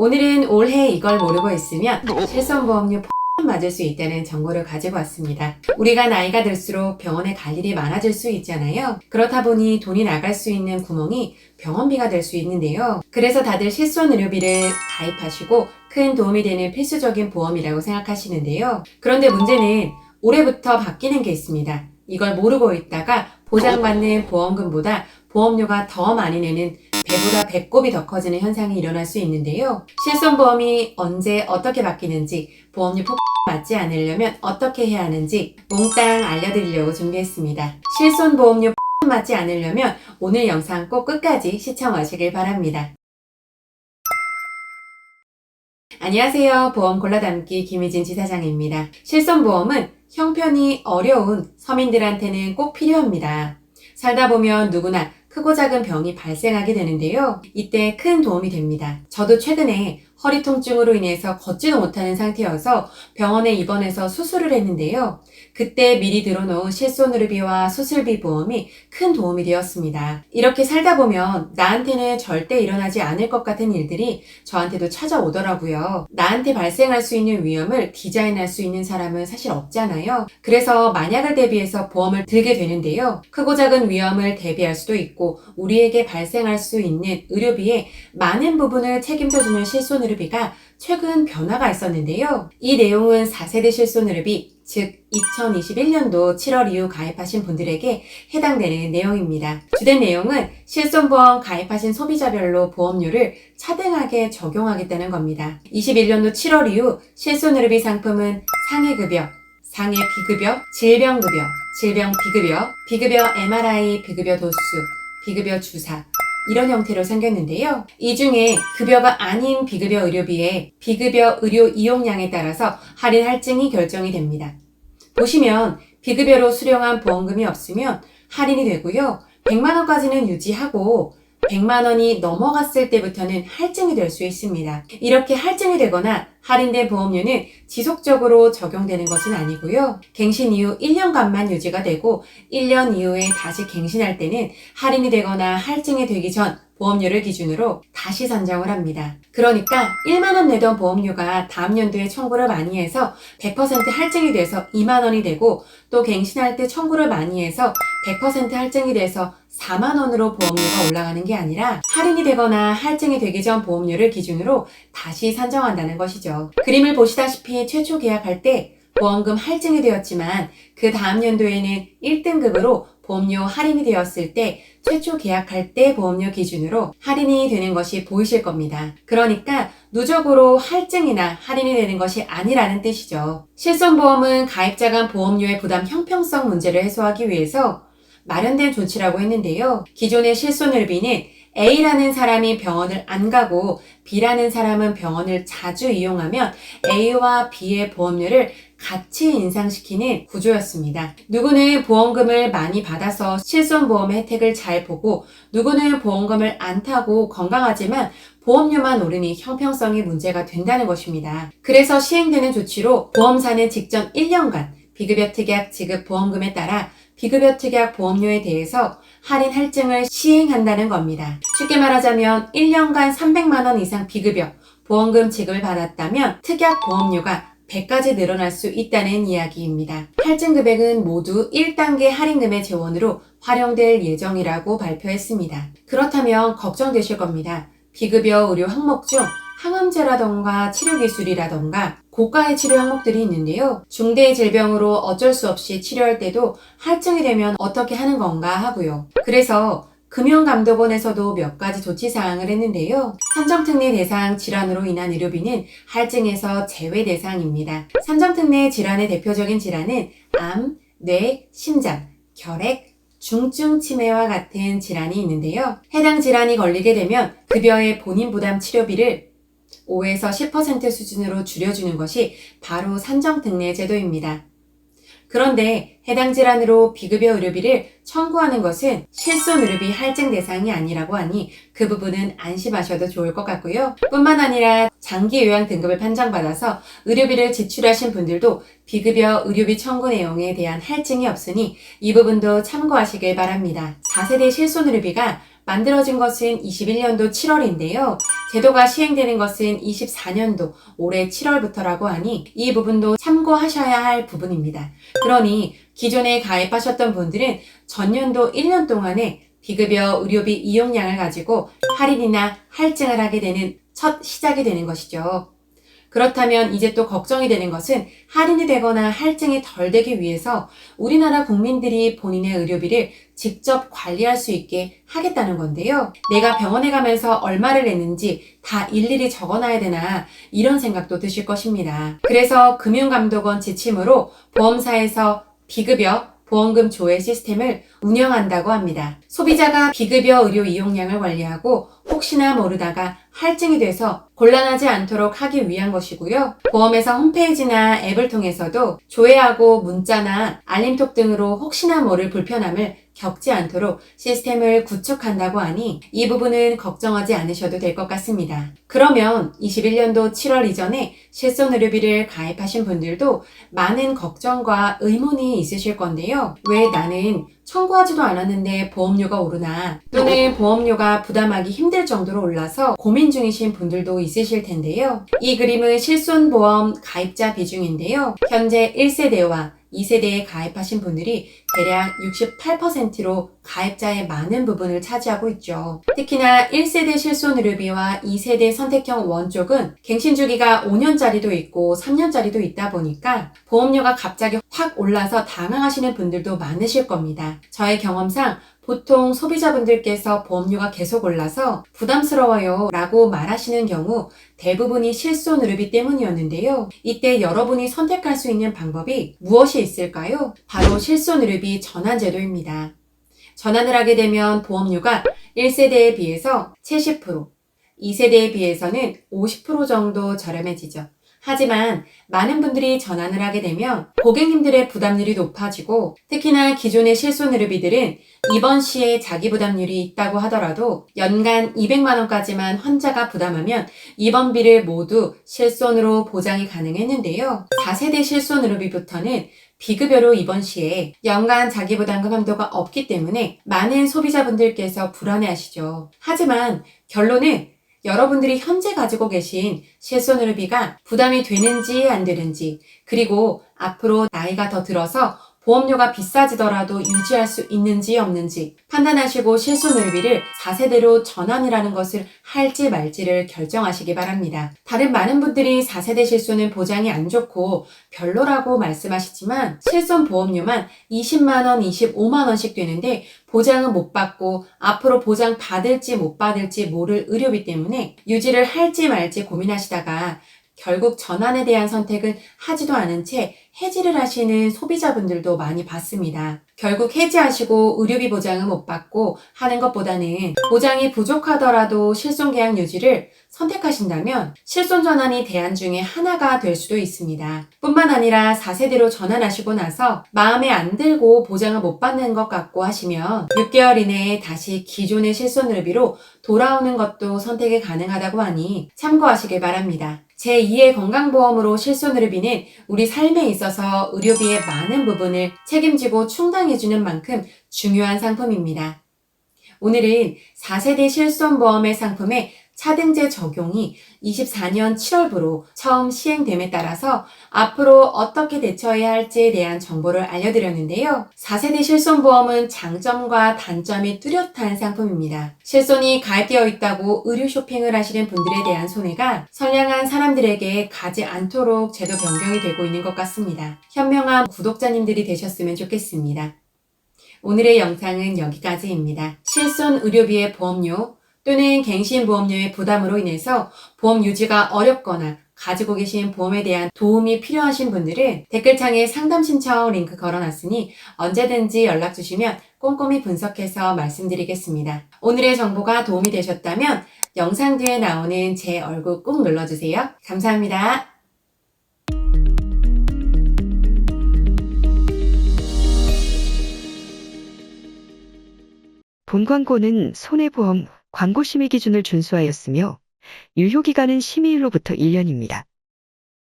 오늘은 올해 이걸 모르고 있으면 실손보험료 맞을 수 있다는 정보를 가지고 왔습니다. 우리가 나이가 들수록 병원에 갈 일이 많아질 수 있잖아요. 그렇다 보니 돈이 나갈 수 있는 구멍이 병원비가 될 수 있는데요. 그래서 다들 실손의료비를 가입하시고 큰 도움이 되는 필수적인 보험이라고 생각하시는데요. 그런데 문제는 올해부터 바뀌는 게 있습니다. 이걸 모르고 있다가 보장받는 보험금보다 보험료가 더 많이 내는 배보다 배꼽이 더 커지는 현상이 일어날 수 있는데요. 실손보험이 언제 어떻게 바뀌는지, 보험료 맞지 않으려면 어떻게 해야 하는지 몽땅 알려드리려고 준비했습니다. 실손보험료 맞지 않으려면 오늘 영상 꼭 끝까지 시청하시길 바랍니다. 안녕하세요. 보험 골라담기 김희진 지사장입니다. 실손보험은 형편이 어려운 서민들한테는 꼭 필요합니다. 살다 보면 누구나 크고 작은 병이 발생하게 되는데요. 이때 큰 도움이 됩니다. 저도 최근에 허리 통증으로 인해서 걷지도 못하는 상태여서 병원에 입원해서 수술을 했는데요. 그때 미리 들어놓은 실손의료비와 수술비 보험이 큰 도움이 되었습니다. 이렇게 살다 보면 나한테는 절대 일어나지 않을 것 같은 일들이 저한테도 찾아오더라고요. 나한테 발생할 수 있는 위험을 디자인할 수 있는 사람은 사실 없잖아요. 그래서 만약을 대비해서 보험을 들게 되는데요. 크고 작은 위험을 대비할 수도 있고 우리에게 발생할 수 있는 의료비의 많은 부분을 책임져주는 실손의료비가 최근 변화가 있었는데요. 이 내용은 4세대 실손의료비, 즉 2021년도 7월 이후 가입하신 분들에게 해당되는 내용입니다. 주된 내용은 실손보험 가입하신 소비자별로 보험료를 차등하게 적용하겠다는 겁니다. 21년도 7월 이후 실손의료비 상품은 상해급여, 상해 비급여, 질병급여, 질병 비급여, 비급여 MRI, 비급여 도수, 비급여 주사 이런 형태로 생겼는데요. 이 중에 급여가 아닌 비급여 의료비에 비급여 의료 이용량에 따라서 할인 할증이 결정이 됩니다. 보시면 비급여로 수령한 보험금이 없으면 할인이 되고요. 100만 원까지는 유지하고 100만 원이 넘어갔을 때부터는 할증이 될 수 있습니다. 이렇게 할증이 되거나 할인된 보험료는 지속적으로 적용되는 것은 아니고요. 갱신 이후 1년간만 유지가 되고 1년 이후에 다시 갱신할 때는 할인이 되거나 할증이 되기 전 보험료를 기준으로 다시 산정을 합니다. 그러니까 1만 원 내던 보험료가 다음 연도에 청구를 많이 해서 100% 할증이 돼서 2만 원이 되고 또 갱신할 때 청구를 많이 해서 100% 할증이 돼서 4만 원으로 보험료가 올라가는 게 아니라 할인이 되거나 할증이 되기 전 보험료를 기준으로 다시 산정한다는 것이죠. 그림을 보시다시피 최초 계약할 때 보험금 할증이 되었지만 그 다음 연도에는 1등급으로 보험료 할인이 되었을 때 최초 계약할 때 보험료 기준으로 할인이 되는 것이 보이실 겁니다. 그러니까 누적으로 할증이나 할인이 되는 것이 아니라는 뜻이죠. 실손보험은 가입자 간 보험료의 부담 형평성 문제를 해소하기 위해서 마련된 조치라고 했는데요. 기존의 실손의료비는 A라는 사람이 병원을 안 가고 B라는 사람은 병원을 자주 이용하면 A와 B의 보험료를 같이 인상시키는 구조였습니다. 누구는 보험금을 많이 받아서 실손보험의 혜택을 잘 보고 누구는 보험금을 안 타고 건강하지만 보험료만 오르니 형평성이 문제가 된다는 것입니다. 그래서 시행되는 조치로 보험사는 직전 1년간 비급여 특약 지급 보험금에 따라 비급여 특약 보험료에 대해서 할인 할증을 시행한다는 겁니다. 쉽게 말하자면 1년간 300만 원 이상 비급여 보험금 지급을 받았다면 특약 보험료가 100까지 늘어날 수 있다는 이야기입니다. 할증 금액은 모두 1단계 할인금의 재원으로 활용될 예정이라고 발표했습니다. 그렇다면 걱정되실 겁니다. 비급여 의료 항목 중 항암제라던가 치료기술이라던가 고가의 치료 항목들이 있는데요. 중대의 질병으로 어쩔 수 없이 치료할 때도 할증이 되면 어떻게 하는 건가 하고요. 그래서 금융감독원에서도 몇 가지 조치사항을 했는데요. 산정특례 대상 질환으로 인한 의료비는 할증에서 제외 대상입니다. 산정특례 질환의 대표적인 질환은 암, 뇌, 심장, 결핵, 중증 치매와 같은 질환이 있는데요. 해당 질환이 걸리게 되면 급여의 본인 부담 치료비를 5에서 10% 수준으로 줄여주는 것이 바로 산정특례 제도입니다. 그런데 해당 질환으로 비급여 의료비를 청구하는 것은 실손의료비 할증 대상이 아니라고 하니 그 부분은 안심하셔도 좋을 것 같고요. 뿐만 아니라 장기 요양 등급을 판정받아서 의료비를 지출하신 분들도 비급여 의료비 청구 내용에 대한 할증이 없으니 이 부분도 참고하시길 바랍니다. 4세대 실손의료비가 만들어진 것은 21년도 7월인데요. 제도가 시행되는 것은 24년도 올해 7월부터라고 하니 이 부분도 참고하셔야 할 부분입니다. 그러니 기존에 가입하셨던 분들은 전년도 1년 동안에 비급여 의료비 이용량을 가지고 할인이나 할증을 하게 되는 첫 시작이 되는 것이죠. 그렇다면 이제 또 걱정이 되는 것은 할인이 되거나 할증이 덜 되기 위해서 우리나라 국민들이 본인의 의료비를 직접 관리할 수 있게 하겠다는 건데요. 내가 병원에 가면서 얼마를 냈는지 다 일일이 적어놔야 되나 이런 생각도 드실 것입니다. 그래서 금융감독원 지침으로 보험사에서 비급여 보험금 조회 시스템을 운영한다고 합니다. 소비자가 비급여 의료 이용량을 관리하고 혹시나 모르다가 할증이 돼서 곤란하지 않도록 하기 위한 것이고요. 보험회사 홈페이지나 앱을 통해서도 조회하고 문자나 알림톡 등으로 혹시나 모를 불편함을 겪지 않도록 시스템을 구축한다고 하니 이 부분은 걱정하지 않으셔도 될 것 같습니다. 그러면 21년도 7월 이전에 실손의료비를 가입하신 분들도 많은 걱정과 의문이 있으실 건데요. 왜 나는 청구하지도 않았는데 보험료가 오르나 또는 보험료가 부담하기 힘들 정도로 올라서 고민 중이신 분들도 있으실 텐데요. 이 그림은 실손보험 가입자 비중인데요. 현재 1세대와 2세대에 가입하신 분들이 대략 68%로 가입자의 많은 부분을 차지하고 있죠. 특히나 1세대 실손의료비와 2세대 선택형 원 쪽은 갱신 주기가 5년짜리도 있고 3년짜리도 있다 보니까 보험료가 갑자기 확 올라서 당황하시는 분들도 많으실 겁니다. 저의 경험상 보통 소비자분들께서 보험료가 계속 올라서 부담스러워요 라고 말하시는 경우 대부분이 실손의료비 때문이었는데요. 이때 여러분이 선택할 수 있는 방법이 무엇이 있을까요? 바로 실손의료비 전환제도입니다. 전환을 하게 되면 보험료가 1세대에 비해서 70%, 2세대에 비해서는 50% 정도 저렴해지죠. 하지만 많은 분들이 전환을 하게 되면 고객님들의 부담률이 높아지고 특히나 기존의 실손의료비들은 입원 시에 자기 부담률이 있다고 하더라도 연간 200만 원까지만 환자가 부담하면 입원비를 모두 실손으로 보장이 가능했는데요. 4세대 실손의료비부터는 비급여로 입원 시에 연간 자기부담금 한도가 없기 때문에 많은 소비자분들께서 불안해하시죠. 하지만 결론은 여러분들이 현재 가지고 계신 실손의료비가 부담이 되는지 안 되는지 그리고 앞으로 나이가 더 들어서 보험료가 비싸지더라도 유지할 수 있는지 없는지 판단하시고 실손의료비를 4세대로 전환이라는 것을 할지 말지를 결정하시기 바랍니다. 다른 많은 분들이 4세대 실손은 보장이 안 좋고 별로라고 말씀하시지만 실손 보험료만 20만원, 25만원씩 되는데 보장은 못 받고 앞으로 보장 받을지 못 받을지 모를 의료비 때문에 유지를 할지 말지 고민하시다가 결국 전환에 대한 선택은 하지도 않은 채 해지를 하시는 소비자분들도 많이 봤습니다. 결국 해지하시고 의료비 보장은 못 받고 하는 것보다는 보장이 부족하더라도 실손계약 유지를 선택하신다면 실손 전환이 대안 중에 하나가 될 수도 있습니다. 뿐만 아니라 4세대로 전환하시고 나서 마음에 안 들고 보장을 못 받는 것 같고 하시면 6개월 이내에 다시 기존의 실손의료비로 돌아오는 것도 선택이 가능하다고 하니 참고하시길 바랍니다. 제2의 건강보험으로 실손의료비는 우리 삶에 있어서 의료비의 많은 부분을 책임지고 충당해주는 만큼 중요한 상품입니다. 오늘은 4세대 실손보험의 상품에 차등제 적용이 24년 7월부로 처음 시행됨에 따라서 앞으로 어떻게 대처해야 할지에 대한 정보를 알려드렸는데요. 4세대 실손보험은 장점과 단점이 뚜렷한 상품입니다. 실손이 가입되어 있다고 의료 쇼핑을 하시는 분들에 대한 손해가 선량한 사람들에게 가지 않도록 제도 변경이 되고 있는 것 같습니다. 현명한 구독자님들이 되셨으면 좋겠습니다. 오늘의 영상은 여기까지입니다. 실손 의료비의 보험료 또는 갱신보험료의 부담으로 인해서 보험 유지가 어렵거나 가지고 계신 보험에 대한 도움이 필요하신 분들은 댓글창에 상담 신청 링크 걸어놨으니 언제든지 연락 주시면 꼼꼼히 분석해서 말씀드리겠습니다. 오늘의 정보가 도움이 되셨다면 영상 뒤에 나오는 제 얼굴 꾹 눌러주세요. 감사합니다. 본 광고는 손해보험 광고 심의 기준을 준수하였으며 유효기간은 심의일로부터 1년입니다.